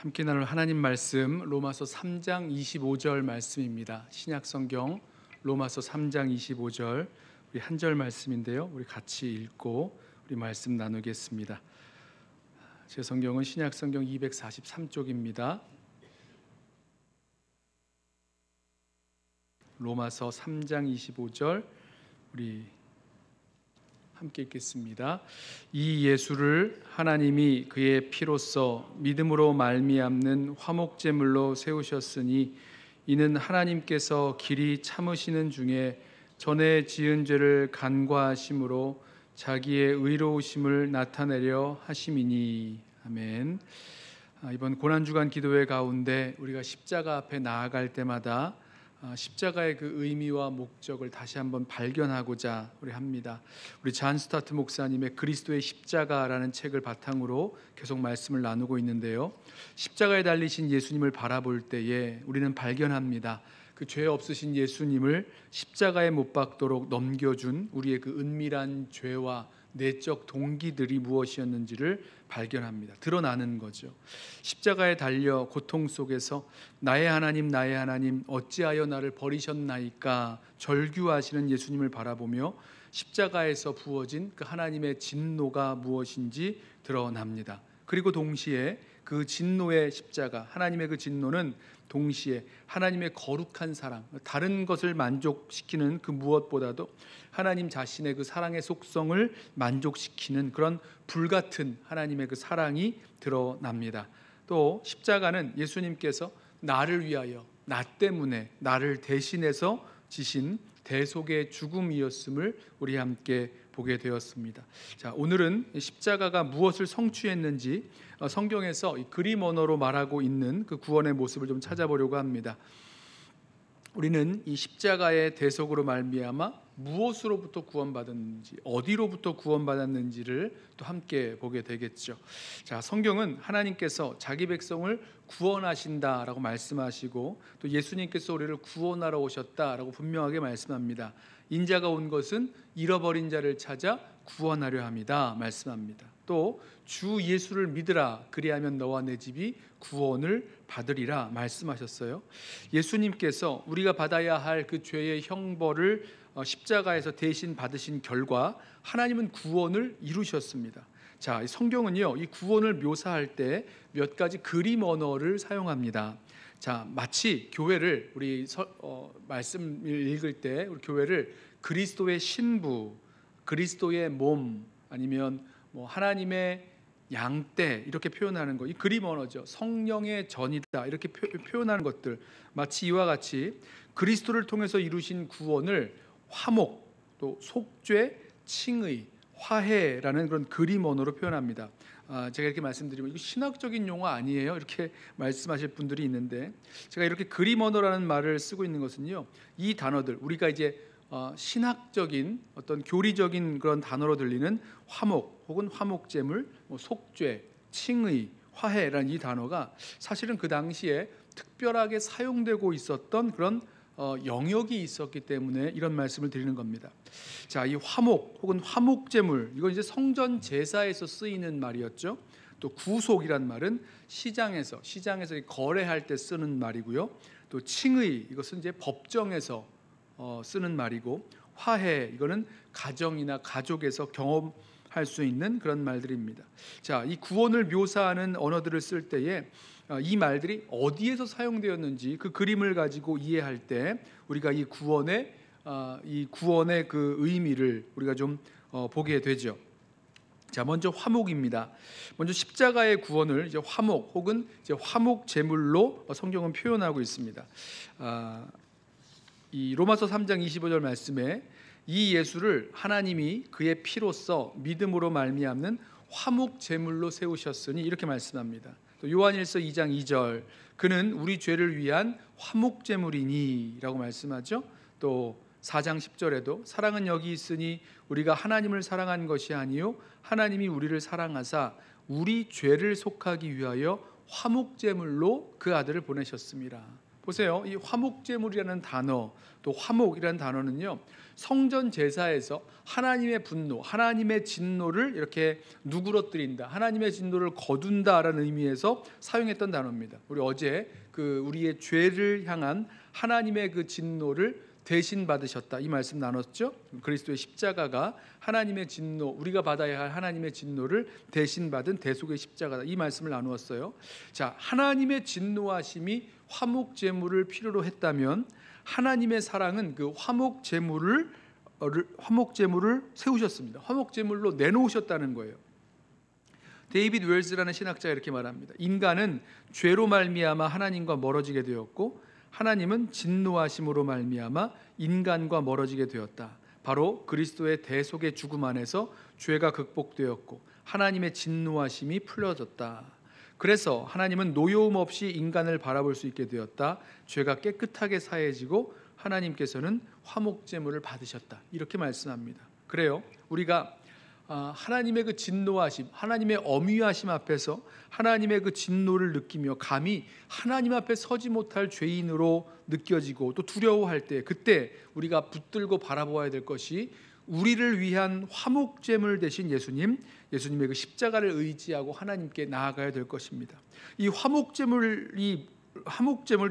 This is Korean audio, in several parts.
함께 나눌 하나님 말씀 로마서 3장 25절 말씀입니다. 신약 성경 로마서 3장 25절 우리 한 절 말씀인데요. 우리 같이 읽고 우리 말씀 나누겠습니다. 제 성경은 신약 성경 243쪽입니다. 로마서 3장 25절 우리 함께 읽겠습니다. 이 예수를 하나님이 그의 피로써 믿음으로 말미암는 화목제물로 세우셨으니 이는 하나님께서 길이 참으시는 중에 전에 지은 죄를 간과하심으로 자기의 의로우심을 나타내려 하심이니. 아멘. 이번 고난주간 기도회 가운데 우리가 십자가 앞에 나아갈 때마다 십자가의 그 의미와 목적을 다시 한번 발견하고자 우리 합니다. 우리 잔 스타트 목사님의 그리스도의 십자가라는 책을 바탕으로 계속 말씀을 나누고 있는데요. 십자가에 달리신 예수님을 바라볼 때에 우리는 발견합니다. 그 죄 없으신 예수님을 십자가에 못 박도록 넘겨준 우리의 그 은밀한 죄와 내적 동기들이 무엇이었는지를 발견합니다. 드러나는 거죠. 십자가에 달려 고통 속에서 나의 하나님 어찌하여 나를 버리셨나이까 절규하시는 예수님을 바라보며 십자가에서 부어진 그 하나님의 진노가 무엇인지 드러납니다. 그리고 동시에 그 진노의 십자가, 하나님의 그 진노는 동시에 하나님의 거룩한 사랑, 다른 것을 만족시키는 그 무엇보다도 하나님 자신의 그 사랑의 속성을 만족시키는 그런 불같은 하나님의 그 사랑이 드러납니다. 또 십자가는 예수님께서 나를 위하여, 나 때문에 나를 대신해서 지신 대속의 죽음이었음을 우리 함께 보게 되었습니다. 자, 오늘은 십자가가 무엇을 성취했는지 성경에서 이 그림 언어로 말하고 있는 그 구원의 모습을 좀 찾아보려고 합니다. 우리는 이 십자가의 대속으로 말미암아 무엇으로부터 구원받았는지, 어디로부터 구원받았는지를 또 함께 보게 되겠죠. 자, 성경은 하나님께서 자기 백성을 구원하신다라고 말씀하시고 또 예수님께서 우리를 구원하러 오셨다라고 분명하게 말씀합니다. 인자가 온 것은 잃어버린 자를 찾아 구원하려 함이다 말씀합니다. 또 주 예수를 믿으라 그리하면 너와 내 집이 구원을 받으리라 말씀하셨어요. 예수님께서 우리가 받아야 할 그 죄의 형벌을 십자가에서 대신 받으신 결과 하나님은 구원을 이루셨습니다. 자, 성경은요, 이 구원을 묘사할 때 몇 가지 그림 언어를 사용합니다. 자, 마치 교회를 우리 말씀을 읽을 때 우리 교회를 그리스도의 신부, 그리스도의 몸, 아니면 뭐 하나님의 양떼 이렇게 표현하는 거, 이 그림 언어죠. 성령의 전이다 이렇게 표현하는 것들, 마치 이와 같이 그리스도를 통해서 이루신 구원을 화목, 또 속죄, 칭의, 화해라는 그런 그림 언어로 표현합니다. 제가 이렇게 말씀드리면 이거 신학적인 용어 아니에요? 이렇게 말씀하실 분들이 있는데, 제가 이렇게 그림 언어라는 말을 쓰고 있는 것은요, 이 단어들 우리가 이제 신학적인 어떤 교리적인 그런 단어로 들리는 화목 혹은 화목제물, 속죄, 칭의, 화해라는 이 단어가 사실은 그 당시에 특별하게 사용되고 있었던 그런 영역이 있었기 때문에 이런 말씀을 드리는 겁니다. 자, 이 화목 혹은 화목제물, 이건 이제 성전 제사에서 쓰이는 말이었죠. 또 구속이란 말은 시장에서 거래할 때 쓰는 말이고요. 또 칭의, 이것은 이제 법정에서 쓰는 말이고, 화해, 이거는 가정이나 가족에서 경험할 수 있는 그런 말들입니다. 자, 이 구원을 묘사하는 언어들을 쓸 때에 이 말들이 어디에서 사용되었는지 그 그림을 가지고 이해할 때 우리가 이 구원의 그 의미를 우리가 좀 보게 되죠. 자, 먼저 화목입니다. 먼저 십자가의 구원을 이제 화목 혹은 이제 화목 제물로 성경은 표현하고 있습니다. 이 로마서 3장 25절 말씀에 이 예수를 하나님이 그의 피로써 믿음으로 말미암는 화목 제물로 세우셨으니 이렇게 말씀합니다. 또 요한일서 2장 2절 그는 우리 죄를 위한 화목 제물이니 라고 말씀하죠. 또 4장 10절에도 사랑은 여기 있으니 우리가 하나님을 사랑한 것이 아니요 하나님이 우리를 사랑하사 우리 죄를 속하기 위하여 화목 제물로 그 아들을 보내셨습니다. 보세요. 이 화목제물이라는 단어, 또 화목이라는 단어는요, 성전 제사에서 하나님의 분노, 하나님의 진노를 이렇게 누그러뜨린다, 하나님의 진노를 거둔다라는 의미에서 사용했던 단어입니다. 우리 어제 그 우리의 죄를 향한 하나님의 그 진노를 대신 받으셨다, 이 말씀 나눴죠. 그리스도의 십자가가 하나님의 진노, 우리가 받아야 할 하나님의 진노를 대신 받은 대속의 십자가다, 이 말씀을 나누었어요. 자, 하나님의 진노하심이 화목 제물을 필요로 했다면 하나님의 사랑은 그 화목 제물을 세우셨습니다. 화목 제물로 내놓으셨다는 거예요. 데이비드 웰즈라는 신학자가 이렇게 말합니다. 인간은 죄로 말미암아 하나님과 멀어지게 되었고 하나님은 진노하심으로 말미암아 인간과 멀어지게 되었다. 바로 그리스도의 대속의 죽음 안에서 죄가 극복되었고 하나님의 진노하심이 풀려졌다. 그래서 하나님은 노여움 없이 인간을 바라볼 수 있게 되었다. 죄가 깨끗하게 사해지고 하나님께서는 화목제물을 받으셨다, 이렇게 말씀합니다. 그래요, 우리가 하나님의 그 진노하심, 하나님의 엄위하심 앞에서 하나님의 그 진노를 느끼며 감히 하나님 앞에 서지 못할 죄인으로 느껴지고 또 두려워할 때, 그때 우리가 붙들고 바라보아야 될 것이 우리를 위한 화목제물 되신 예수님의 그 십자가를 의지하고 하나님께 나아가야 될 것입니다. 이 화목제물이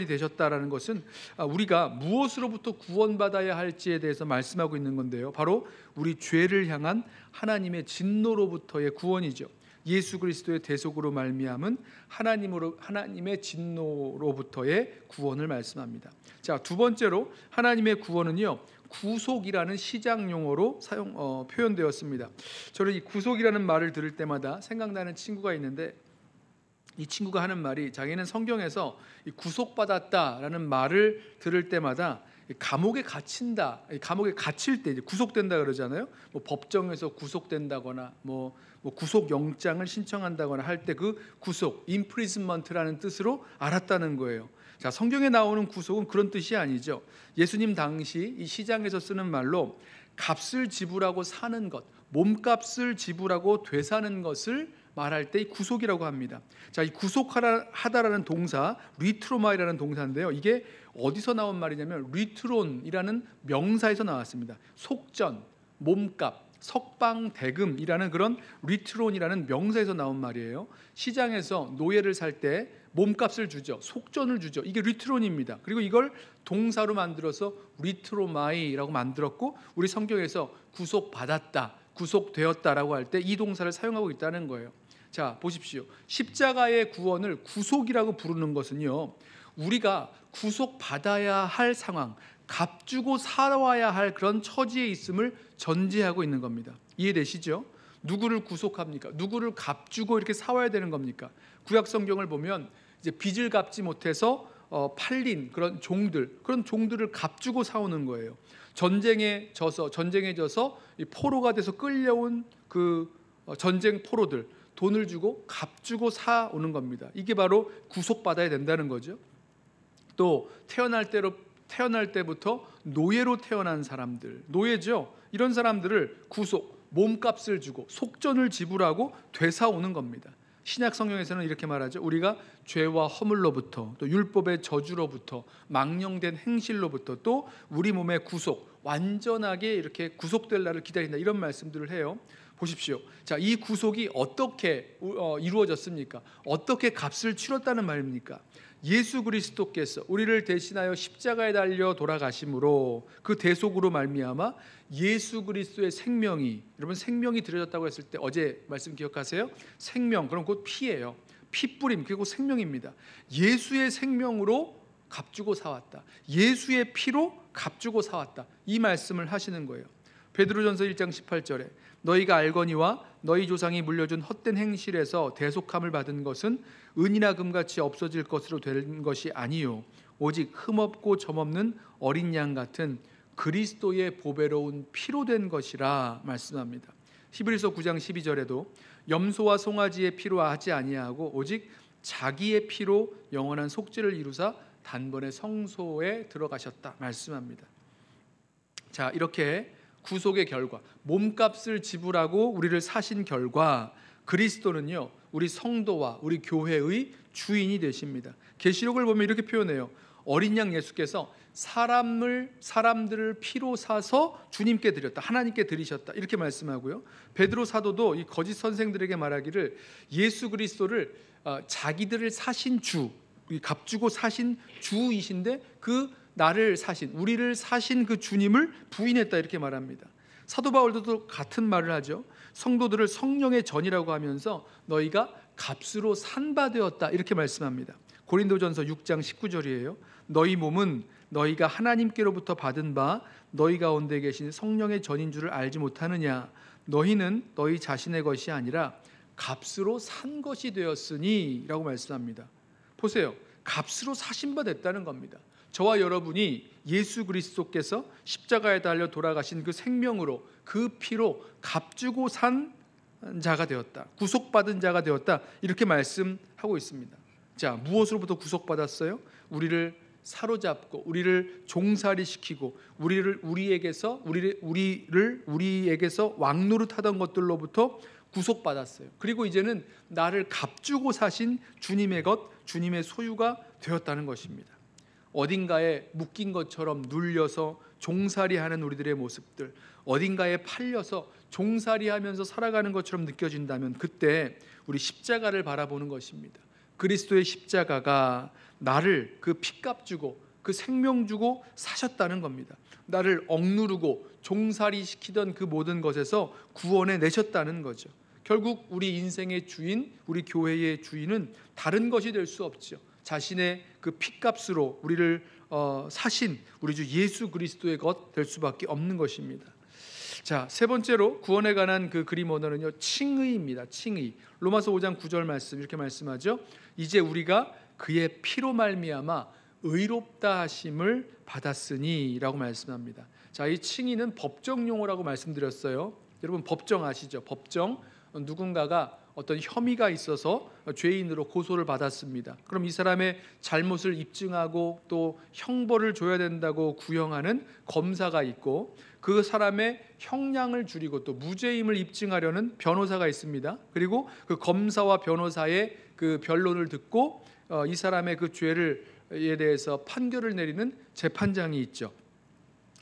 되셨다라는 것은 우리가 무엇으로부터 구원받아야 할지에 대해서 말씀하고 있는 건데요, 바로 우리 죄를 향한 하나님의 진노로부터의 구원이죠. 예수 그리스도의 대속으로 말미암은 하나님의 진노로부터의 구원을 말씀합니다. 자, 두 번째로 하나님의 구원은요, 구속이라는 시장 용어로 표현되었습니다. 저는 이 구속이라는 말을 들을 때마다 생각나는 친구가 있는데, 이 친구가 하는 말이, 자기는 성경에서 구속받았다라는 말을 들을 때마다 감옥에 갇힐 때 구속된다 그러잖아요. 뭐 법정에서 구속된다거나 뭐 구속영장을 신청한다거나 할 때 그 구속, imprisonment라는 뜻으로 알았다는 거예요. 자, 성경에 나오는 구속은 그런 뜻이 아니죠. 예수님 당시 이 시장에서 쓰는 말로 값을 지불하고 사는 것, 몸값을 지불하고 되사는 것을 말할 때 이 구속이라고 합니다. 자, 이 구속하다라는 동사, 리트로마이라는 동사인데요, 이게 어디서 나온 말이냐면 리트론이라는 명사에서 나왔습니다. 속전, 몸값, 석방대금이라는 그런 리트론이라는 명사에서 나온 말이에요. 시장에서 노예를 살 때 몸값을 주죠, 속전을 주죠. 이게 리트론입니다. 그리고 이걸 동사로 만들어서 리트로마이라고 만들었고, 우리 성경에서 구속받았다, 구속되었다라고 할 때 이 동사를 사용하고 있다는 거예요. 자, 보십시오. 십자가의 구원을 구속이라고 부르는 것은요, 우리가 구속받아야 할 상황, 값주고 살아와야 할 그런 처지에 있음을 전제하고 있는 겁니다. 이해되시죠? 누구를 구속합니까? 누구를 값주고 이렇게 사와야 되는 겁니까? 구약 성경을 보면 이제 빚을 갚지 못해서 팔린 그런 종들을 값주고 사오는 거예요. 전쟁에 져서 포로가 돼서 끌려온 그 전쟁 포로들, 돈을 주고 값주고 사오는 겁니다. 이게 바로 구속받아야 된다는 거죠. 또 태어날 때부터 노예로 태어난 사람들, 노예죠. 이런 사람들을 구속, 몸값을 주고 속전을 지불하고 되사오는 겁니다. 신약 성경에서는 이렇게 말하죠. 우리가 죄와 허물로부터, 또 율법의 저주로부터, 망령된 행실로부터, 또 우리 몸의 구속, 완전하게 이렇게 구속될 날을 기다린다, 이런 말씀들을 해요. 보십시오. 자, 이 구속이 어떻게 이루어졌습니까? 어떻게 값을 치렀다는 말입니까? 예수 그리스도께서 우리를 대신하여 십자가에 달려 돌아가심으로, 그 대속으로 말미암아 예수 그리스도의 생명이, 여러분 생명이 드려졌다고 했을 때 어제 말씀 기억하세요? 생명, 그럼 곧 피예요. 피뿌림, 그리고 생명입니다. 예수의 생명으로 값주고 사왔다, 예수의 피로 값주고 사왔다, 이 말씀을 하시는 거예요. 베드로전서 1장 18절에 너희가 알거니와 너희 조상이 물려준 헛된 행실에서 대속함을 받은 것은 은이나 금같이 없어질 것으로 된 것이 아니요 오직 흠없고 점없는 어린 양 같은 그리스도의 보배로운 피로 된 것이라 말씀합니다. 히브리서 9장 12절에도 염소와 송아지의 피로 하지 아니하고 오직 자기의 피로 영원한 속죄를 이루사 단번에 성소에 들어가셨다 말씀합니다. 자, 이렇게 구속의 결과, 몸값을 지불하고 우리를 사신 결과, 그리스도는요 우리 성도와 우리 교회의 주인이 되십니다. 계시록을 보면 이렇게 표현해요. 어린 양 예수께서 사람들을 피로 사서 주님께 드렸다, 하나님께 드리셨다, 이렇게 말씀하고요. 베드로 사도도 이 거짓 선생들에게 말하기를 예수 그리스도를 자기들을 사신 주, 값주고 사신 주이신데 그 나를 사신, 우리를 사신 그 주님을 부인했다, 이렇게 말합니다. 사도 바울도 같은 말을 하죠. 성도들을 성령의 전이라고 하면서 너희가 값으로 산바되었다, 이렇게 말씀합니다. 고린도전서 6장 19절이에요. 너희 몸은 너희가 하나님께로부터 받은 바 너희 가운데 계신 성령의 전인 줄을 알지 못하느냐. 너희는 너희 자신의 것이 아니라 값으로 산 것이 되었으니 라고 말씀합니다. 보세요, 값으로 사신 바 됐다는 겁니다. 저와 여러분이 예수 그리스도께서 십자가에 달려 돌아가신 그 생명으로, 그 피로 값주고 산 자가 되었다, 구속받은 자가 되었다, 이렇게 말씀하고 있습니다. 자, 무엇으로부터 구속받았어요? 우리를 사로잡고 우리를 종살이 시키고 우리에게서 왕노릇하던 것들로부터 구속받았어요. 그리고 이제는 나를 값주고 사신 주님의 것, 주님의 소유가 되었다는 것입니다. 어딘가에 묶인 것처럼 눌려서 종살이하는 우리들의 모습들, 어딘가에 팔려서 종살이하면서 살아가는 것처럼 느껴진다면 그때 우리 십자가를 바라보는 것입니다. 그리스도의 십자가가 나를 그 피값 주고 그 생명 주고 사셨다는 겁니다. 나를 억누르고 종살이 시키던 그 모든 것에서 구원해 내셨다는 거죠. 결국 우리 인생의 주인, 우리 교회의 주인은 다른 것이 될 수 없죠. 자신의 그 피값으로 우리를 사신 우리 주 예수 그리스도의 것 될 수밖에 없는 것입니다. 자, 세 번째로 구원에 관한 그 그림 언어는요, 칭의입니다. 칭의. 로마서 5장 9절 말씀 이렇게 말씀하죠. 이제 우리가 그의 피로 말미암아 의롭다 하심을 받았으니라고 말씀합니다. 자, 이 칭의는 법정 용어라고 말씀드렸어요. 여러분 법정 아시죠? 법정, 누군가가 어떤 혐의가 있어서 죄인으로 고소를 받았습니다. 그럼 이 사람의 잘못을 입증하고 또 형벌을 줘야 된다고 구형하는 검사가 있고, 그 사람의 형량을 줄이고 또 무죄임을 입증하려는 변호사가 있습니다. 그리고 그 검사와 변호사의 그 변론을 듣고 이 사람의 그 죄에 대해서 판결을 내리는 재판장이 있죠.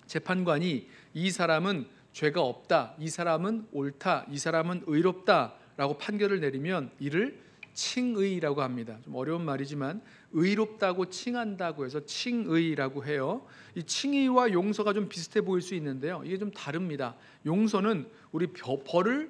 재판관이 이 사람은 죄가 없다, 이 사람은 옳다, 이 사람은 의롭다 라고 판결을 내리면 이를 칭의라고 합니다. 좀 어려운 말이지만 의롭다고 칭한다고 해서 칭의라고 해요. 이 칭의와 용서가 좀 비슷해 보일 수 있는데요, 이게 좀 다릅니다. 용서는 우리 벌을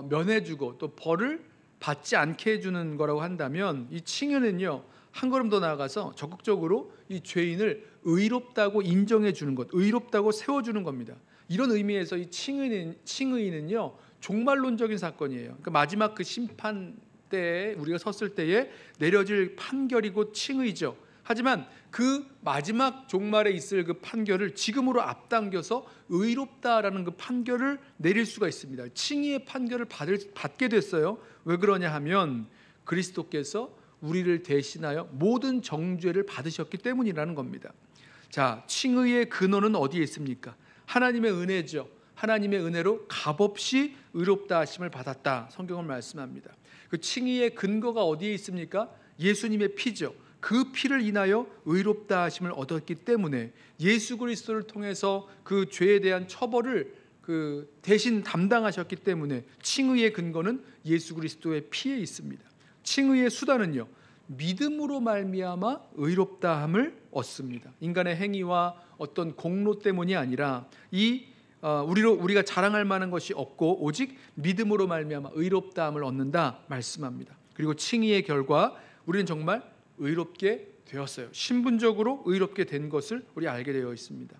면해주고 또 벌을 받지 않게 해주는 거라고 한다면, 이 칭의는요, 한 걸음 더 나아가서 적극적으로 이 죄인을 의롭다고 인정해 주는 것, 의롭다고 세워주는 겁니다. 이런 의미에서 이 칭의는요, 종말론적인 사건이에요. 그러니까 마지막 그 심판 때에 우리가 섰을 때에 내려질 판결이고 칭의죠. 하지만 그 마지막 종말에 있을 그 판결을 지금으로 앞당겨서 의롭다라는 그 판결을 내릴 수가 있습니다. 칭의의 판결을 받게 됐어요. 왜 그러냐 하면 그리스도께서 우리를 대신하여 모든 정죄를 받으셨기 때문이라는 겁니다. 자, 칭의의 근원은 어디에 있습니까? 하나님의 은혜죠. 하나님의 은혜로 값없이 의롭다 하심을 받았다, 성경은 말씀합니다. 그 칭의의 근거가 어디에 있습니까? 예수님의 피죠. 그 피를 인하여 의롭다 하심을 얻었기 때문에 예수 그리스도를 통해서 그 죄에 대한 처벌을 대신 담당하셨기 때문에 칭의의 근거는 예수 그리스도의 피에 있습니다. 칭의의 수단은요, 믿음으로 말미암아 의롭다함을 얻습니다. 인간의 행위와 어떤 공로 때문이 아니라 우리가 자랑할 만한 것이 없고 오직 믿음으로 말미암아 의롭다함을 얻는다 말씀합니다. 그리고 칭의의 결과 우리는 정말 의롭게 되었어요. 신분적으로 의롭게 된 것을 우리 알게 되어 있습니다.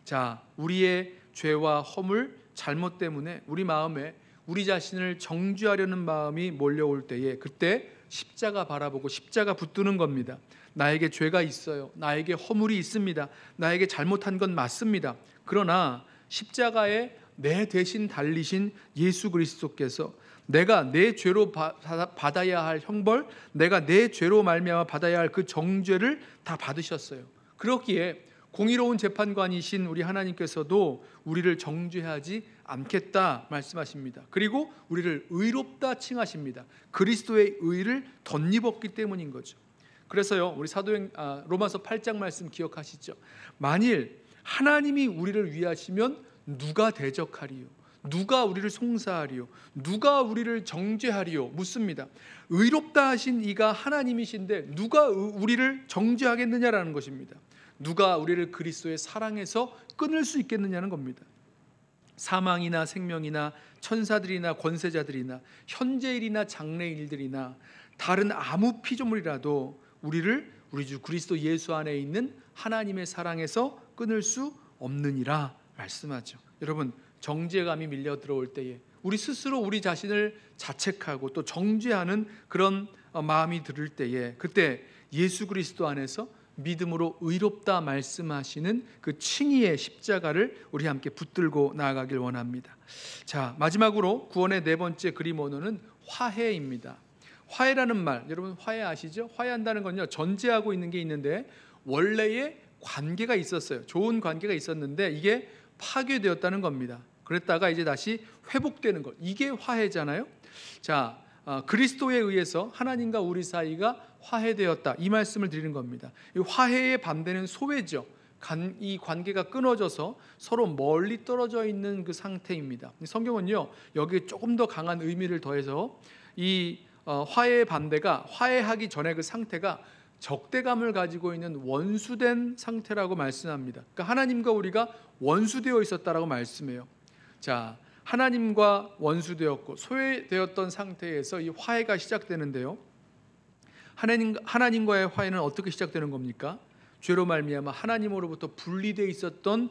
자, 우리의 죄와 허물, 잘못 때문에 우리 마음에 우리 자신을 정죄하려는 마음이 몰려올 때에 그때 십자가 바라보고 십자가 붙드는 겁니다. 나에게 죄가 있어요. 나에게 허물이 있습니다. 나에게 잘못한 건 맞습니다. 그러나 십자가에 내 대신 달리신 예수 그리스도께서 내가 내 죄로 받아야 할 형벌, 내가 내 죄로 말미암아 받아야 할 그 정죄를 다 받으셨어요. 그렇기에 공의로운 재판관이신 우리 하나님께서도 우리를 정죄하지 않겠다 말씀하십니다. 그리고 우리를 의롭다 칭하십니다. 그리스도의 의를 덧입었기 때문인 거죠. 그래서요, 우리 로마서 8장 말씀 기억하시죠? 만일 하나님이 우리를 위하시면 누가 대적하리요? 누가 우리를 송사하리요? 누가 우리를 정죄하리요? 묻습니다. 의롭다 하신 이가 하나님이신데 누가 우리를 정죄하겠느냐라는 것입니다. 누가 우리를 그리스도의 사랑에서 끊을 수 있겠느냐는 겁니다. 사망이나 생명이나 천사들이나 권세자들이나 현재일이나 장래일들이나 다른 아무 피조물이라도 우리를 우리 주 그리스도 예수 안에 있는 하나님의 사랑에서 끊을 수 없느니라 말씀하죠. 여러분, 정죄감이 밀려 들어올 때에 우리 스스로 우리 자신을 자책하고 또 정죄하는 그런 마음이 들을 때에, 그때 예수 그리스도 안에서 믿음으로 의롭다 말씀하시는 그 칭의의 십자가를 우리 함께 붙들고 나아가길 원합니다. 자, 마지막으로 구원의 네 번째 그림 언어는 화해입니다. 화해라는 말, 여러분 화해 아시죠? 화해한다는 건요, 전제하고 있는 게 있는데 원래의 관계가 있었어요. 좋은 관계가 있었는데 이게 파괴되었다는 겁니다. 그랬다가 이제 다시 회복되는 것, 이게 화해잖아요. 자, 그리스도에 의해서 하나님과 우리 사이가 화해되었다, 이 말씀을 드리는 겁니다. 이 화해의 반대는 소외죠. 이 관계가 끊어져서 서로 멀리 떨어져 있는 그 상태입니다. 성경은요, 여기에 조금 더 강한 의미를 더해서 이 화해의 반대가, 화해하기 전에 그 상태가 적대감을 가지고 있는 원수된 상태라고 말씀합니다. 그러니까 하나님과 우리가 원수되어 있었다라고 말씀해요. 자, 하나님과 원수되었고 소외되었던 상태에서 이 화해가 시작되는데요, 하나님과의 화해는 어떻게 시작되는 겁니까? 죄로 말미암아 하나님으로부터 분리되어 있었던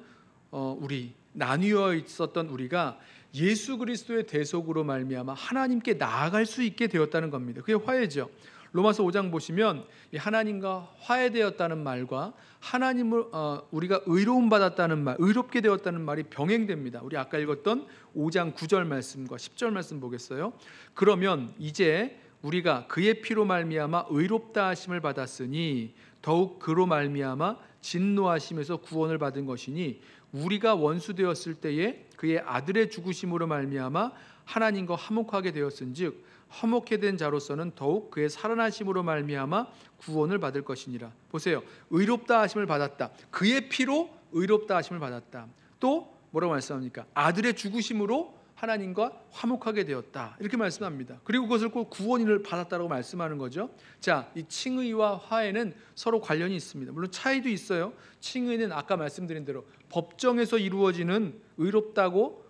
우리, 나뉘어 있었던 우리가 예수 그리스도의 대속으로 말미암아 하나님께 나아갈 수 있게 되었다는 겁니다. 그게 화해죠. 로마서 5장 보시면 하나님과 화해되었다는 말과 하나님을 우리가 의로움 받았다는 말, 의롭게 되었다는 말이 병행됩니다. 우리 아까 읽었던 5장 9절 말씀과 10절 말씀 보겠어요. 그러면 이제 우리가 그의 피로 말미암아 의롭다 하심을 받았으니 더욱 그로 말미암아 진노하심에서 구원을 받은 것이니, 우리가 원수 되었을 때에 그의 아들의 죽으심으로 말미암아 하나님과 화목하게 되었은즉 화목해 된 자로서는 더욱 그의 살아나심으로 말미암아 구원을 받을 것이니라. 보세요, 의롭다 하심을 받았다, 그의 피로 의롭다 하심을 받았다, 또 뭐라고 말씀합니까? 아들의 죽으심으로 하나님과 화목하게 되었다, 이렇게 말씀합니다. 그리고 그것을 꼭 구원을 받았다라고 말씀하는 거죠. 자, 이 칭의와 화해는 서로 관련이 있습니다. 물론 차이도 있어요. 칭의는 아까 말씀드린 대로 법정에서 이루어지는 의롭다고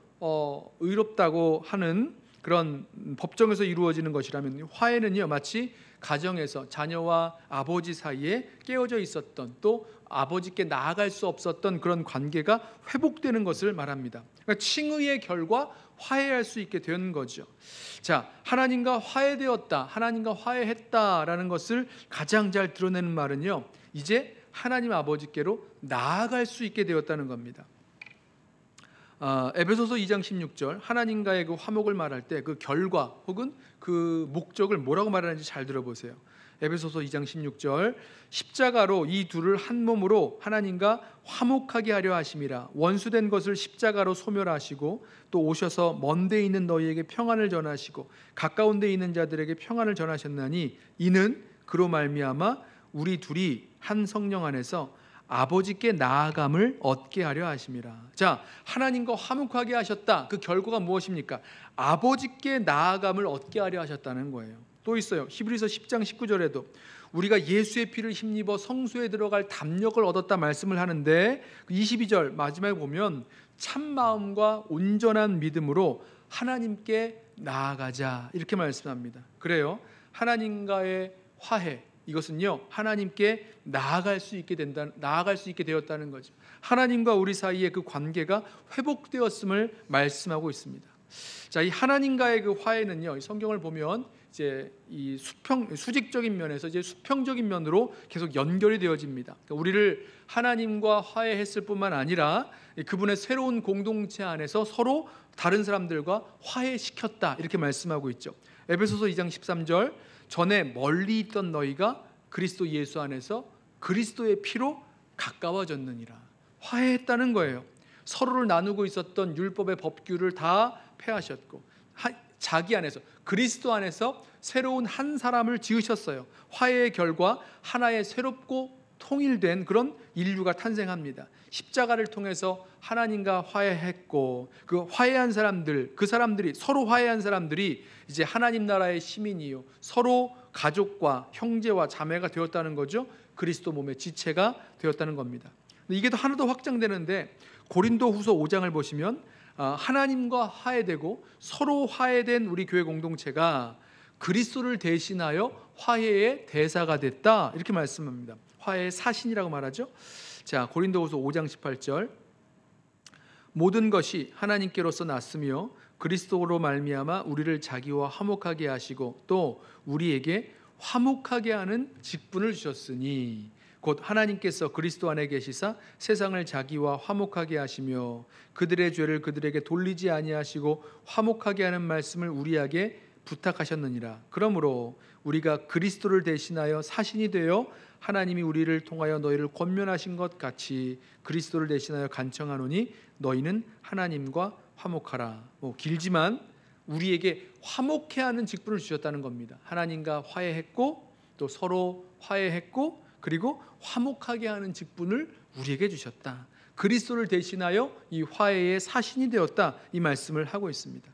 하는 그런 법정에서 이루어지는 것이라면, 화해는요, 마치 가정에서 자녀와 아버지 사이에 깨어져 있었던, 또 아버지께 나아갈 수 없었던 그런 관계가 회복되는 것을 말합니다. 그러니까 칭의의 결과 화해할 수 있게 된 거죠. 자, 하나님과 화해되었다, 하나님과 화해했다라는 것을 가장 잘 드러내는 말은요, 이제 하나님 아버지께로 나아갈 수 있게 되었다는 겁니다. 에베소서 2장 16절, 하나님과의 그 화목을 말할 때 그 결과 혹은 그 목적을 뭐라고 말하는지 잘 들어보세요. 에베소서 2장 16절, 십자가로 이 둘을 한 몸으로 하나님과 화목하게 하려 하심이라. 원수된 것을 십자가로 소멸하시고 또 오셔서 먼 데 있는 너희에게 평안을 전하시고 가까운 데 있는 자들에게 평안을 전하셨나니, 이는 그로 말미암아 우리 둘이 한 성령 안에서 아버지께 나아감을 얻게 하려 하심이라. 자, 하나님과 화목하게 하셨다, 그 결과가 무엇입니까? 아버지께 나아감을 얻게 하려 하셨다는 거예요. 또 있어요. 히브리서 10장 19절에도 우리가 예수의 피를 힘입어 성소에 들어갈 담력을 얻었다 말씀을 하는데, 22절 마지막에 보면 참마음과 온전한 믿음으로 하나님께 나아가자, 이렇게 말씀합니다. 그래요, 하나님과의 화해, 이것은요, 하나님께 나아갈 수 있게 되었다는 거죠. 하나님과 우리 사이의 그 관계가 회복되었음을 말씀하고 있습니다. 자, 이 하나님과의 그 화해는요, 성경을 보면 이제 이 수직적인 면에서 이제 수평적인 면으로 계속 연결이 되어집니다. 그러니까 우리를 하나님과 화해했을 뿐만 아니라 그분의 새로운 공동체 안에서 서로 다른 사람들과 화해시켰다, 이렇게 말씀하고 있죠. 에베소서 2장 13절, 전에 멀리 있던 너희가 그리스도 예수 안에서 그리스도의 피로 가까워졌느니라. 화해했다는 거예요. 서로를 나누고 있었던 율법의 법규를 다 폐하셨고, 자기 안에서, 그리스도 안에서 새로운 한 사람을 지으셨어요. 화해의 결과 하나의 새롭고 통일된 그런 인류가 탄생합니다. 십자가를 통해서 하나님과 화해했고, 그 화해한 사람들, 그 사람들이, 서로 화해한 사람들이 이제 하나님 나라의 시민이요, 서로 가족과 형제와 자매가 되었다는 거죠. 그리스도 몸의 지체가 되었다는 겁니다. 이게 더 하나 더 확장되는데, 고린도후서 5장을 보시면 하나님과 화해되고 서로 화해된 우리 교회 공동체가 그리스도를 대신하여 화해의 대사가 됐다, 이렇게 말씀합니다. 화해의 사신이라고 말하죠. 자, 고린도후서 5장 18절, 모든 것이 하나님께로서 났으며 그리스도로 말미암아 우리를 자기와 화목하게 하시고 또 우리에게 화목하게 하는 직분을 주셨으니 곧 하나님께서 그리스도 안에 계시사 세상을 자기와 화목하게 하시며 그들의 죄를 그들에게 돌리지 아니하시고 화목하게 하는 말씀을 우리에게 부탁하셨느니라. 그러므로 우리가 그리스도를 대신하여 사신이 되어 하나님이 우리를 통하여 너희를 권면하신 것 같이 그리스도를 대신하여 간청하노니 너희는 하나님과 화목하라. 길지만 우리에게 화목해 하는 직분을 주셨다는 겁니다. 하나님과 화해했고 또 서로 화해했고 그리고 화목하게 하는 직분을 우리에게 주셨다. 그리스도를 대신하여 이 화해의 사신이 되었다, 이 말씀을 하고 있습니다.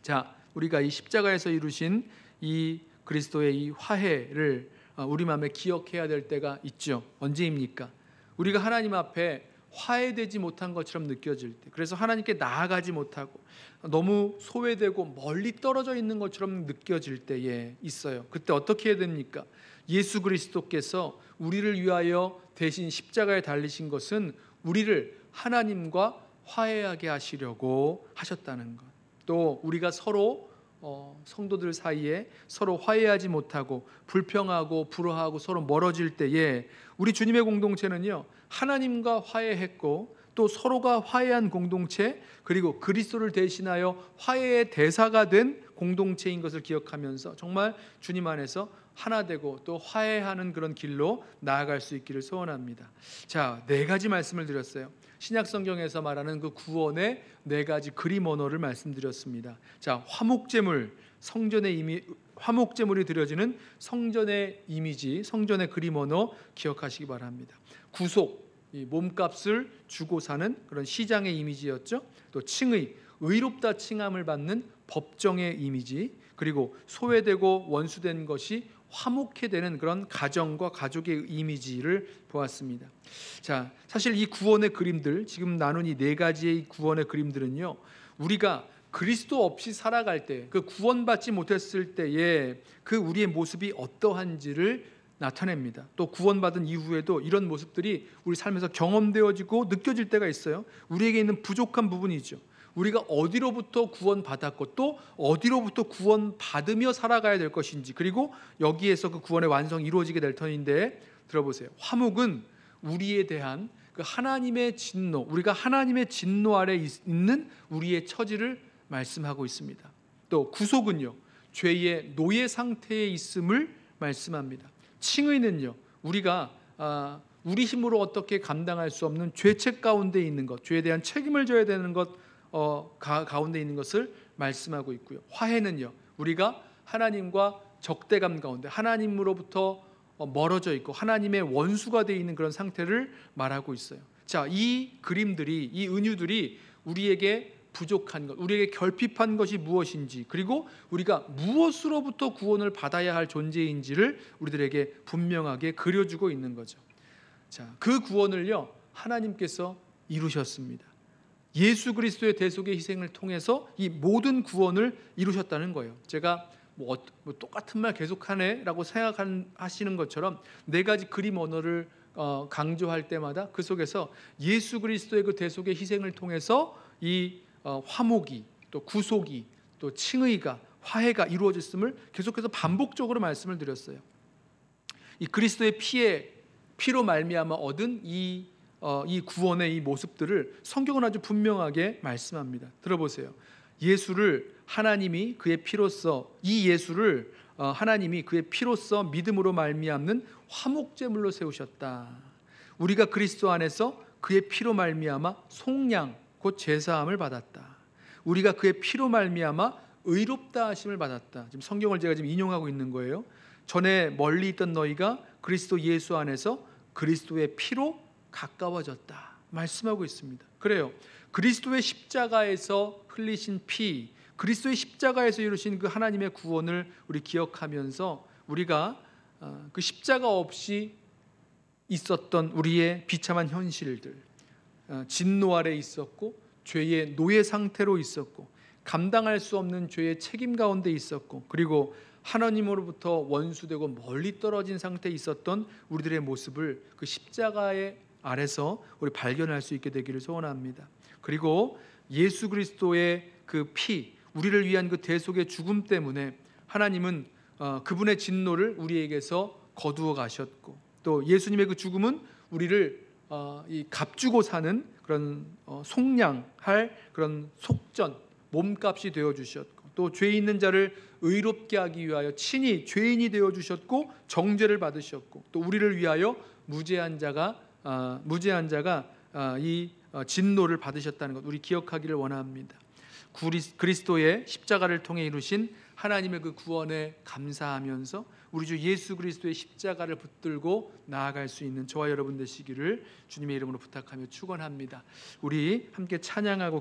자, 우리가 이 십자가에서 이루신 이 그리스도의 이 화해를 우리 마음에 기억해야 될 때가 있죠. 언제입니까? 우리가 하나님 앞에 화해되지 못한 것처럼 느껴질 때, 그래서 하나님께 나아가지 못하고 너무 소외되고 멀리 떨어져 있는 것처럼 느껴질 때에 있어요. 그때 어떻게 해야 됩니까? 예수 그리스도께서 우리를 위하여 대신 십자가에 달리신 것은 우리를 하나님과 화해하게 하시려고 하셨다는 것, 또 우리가 서로 성도들 사이에 서로 화해하지 못하고 불평하고 불화하고 서로 멀어질 때에 우리 주님의 공동체는요, 하나님과 화해했고 또 서로가 화해한 공동체, 그리고 그리스도를 대신하여 화해의 대사가 된 공동체인 것을 기억하면서 정말 주님 안에서 하나 되고 또 화해하는 그런 길로 나아갈 수 있기를 소원합니다. 자, 4가지 말씀을 드렸어요. 신약 성경에서 말하는 그 구원의 4가지 그림 언어를 말씀드렸습니다. 자, 화목제물, 성전의 화목제물이 드려지는 성전의 이미지, 성전의 그림 언어 기억하시기 바랍니다. 구속, 이 몸값을 주고 사는 그런 시장의 이미지였죠. 또 칭의, 의롭다 칭함을 받는 법정의 이미지, 그리고 소외되고 원수된 것이 화목해 되는 그런 가정과 가족의 이미지를 보았습니다. 자, 사실 이 구원의 그림들, 지금 나눈 이 4가지의 구원의 그림들은요, 우리가 그리스도 없이 살아갈 때, 그 구원받지 못했을 때에 그 우리의 모습이 어떠한지를 나타냅니다. 또 구원받은 이후에도 이런 모습들이 우리 삶에서 경험되어지고 느껴질 때가 있어요. 우리에게 있는 부족한 부분이죠. 우리가 어디로부터 구원받았고 또 어디로부터 구원받으며 살아가야 될 것인지, 그리고 여기에서 그 구원의 완성이 이루어지게 될 터인데, 들어보세요. 화목은 우리에 대한 그 하나님의 진노, 우리가 하나님의 진노 아래 있는 우리의 처지를 말씀하고 있습니다. 또 구속은요, 죄의 노예 상태에 있음을 말씀합니다. 칭의는요, 우리가 우리 힘으로 어떻게 감당할 수 없는 죄책 가운데 있는 것, 죄에 대한 책임을 져야 되는 것 가운데 있는 것을 말씀하고 있고요. 화해는요, 우리가 하나님과 적대감 가운데 하나님으로부터 멀어져 있고 하나님의 원수가 되어 있는 그런 상태를 말하고 있어요. 자, 이 그림들이, 이 은유들이 우리에게 부족한 것, 우리에게 결핍한 것이 무엇인지, 그리고 우리가 무엇으로부터 구원을 받아야 할 존재인지를 우리들에게 분명하게 그려주고 있는 거죠. 자, 그 구원을요, 하나님께서 이루셨습니다. 예수 그리스도의 대속의 희생을 통해서 이 모든 구원을 이루셨다는 거예요. 제가 뭐 똑같은 말 계속하네라고 생각하시는 것처럼 4가지 그림 언어를 강조할 때마다 그 속에서 예수 그리스도의 그 대속의 희생을 통해서 이 화목이, 또 구속이, 또 칭의가, 화해가 이루어졌음을 계속해서 반복적으로 말씀을 드렸어요. 이 그리스도의 피로 말미암아 얻은 이 구원의 이 모습들을 성경은 아주 분명하게 말씀합니다. 들어보세요. 예수를 하나님이 그의 피로써, 이 예수를 하나님이 그의 피로써 믿음으로 말미암는 화목제물로 세우셨다. 우리가 그리스도 안에서 그의 피로 말미암아 속량, 곧 제사함을 받았다. 우리가 그의 피로 말미암아 의롭다 하심을 받았다. 지금 성경을 제가 지금 인용하고 있는 거예요. 전에 멀리 있던 너희가 그리스도 예수 안에서 그리스도의 피로 가까워졌다 말씀하고 있습니다. 그래요. 그리스도의 십자가에서 흘리신 피, 그리스도의 십자가에서 이루신 그 하나님의 구원을 우리 기억하면서 우리가 그 십자가 없이 있었던 우리의 비참한 현실들, 진노 아래 있었고 죄의 노예 상태로 있었고 감당할 수 없는 죄의 책임 가운데 있었고 그리고 하나님으로부터 원수되고 멀리 떨어진 상태에 있었던 우리들의 모습을 그 십자가의 아래서 우리 발견할 수 있게 되기를 소원합니다. 그리고 예수 그리스도의 그 피, 우리를 위한 그 대속의 죽음 때문에 하나님은 그분의 진노를 우리에게서 거두어 가셨고 또 예수님의 그 죽음은 우리를 이 값주고 사는 그런 속량할 그런 속전, 몸값이 되어 주셨고 또 죄 있는 자를 의롭게 하기 위하여 친히 죄인이 되어 주셨고 정죄를 받으셨고 또 우리를 위하여 무죄한 자가 이 진노를 받으셨다는 것 우리 기억하기를 원합니다. 그리스도의 십자가를 통해 이루신 하나님의 그 구원에 감사하면서 우리 주 예수 그리스도의 십자가를 붙들고 나아갈 수 있는 저와 여러분 되시기를 주님의 이름으로 부탁하며 축원합니다. 우리 함께 찬양하고